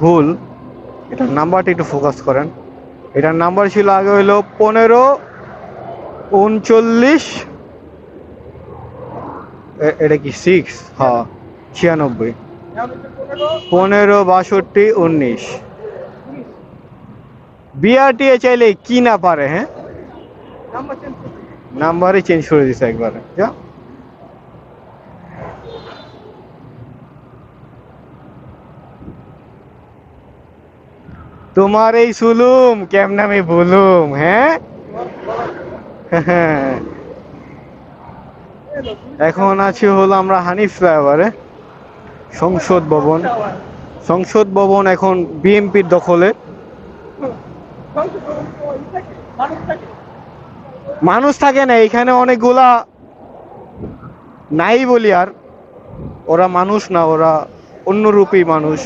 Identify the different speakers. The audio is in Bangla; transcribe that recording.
Speaker 1: ভুল, এটার নাম্বারটা একটু ফোকাস করেন। এটার নাম্বার ছিল আগে হইলো 15 39, এটা কি 6? হ্যাঁ, 96। 15 62 19। বিআরটিএ চাইলে কি না পারে, হ্যাঁ? নাম্বারই চেঞ্জ করে দিছে একবারে, যা। তোমার এই সুলুম কেমনে আমি বলুম, হ্যাঁ? এখন আছি হলো আমরা হানিফ ফ্লাইওভারে। সংসদ ভবন, সংসদ ভবন এখন বিএনপির দখলে। মানুষ থাকে না এখানে, অনেকগুলা নাই বলি আর। ওরা মানুষ না, ওরা অন্যরূপী মানুষ।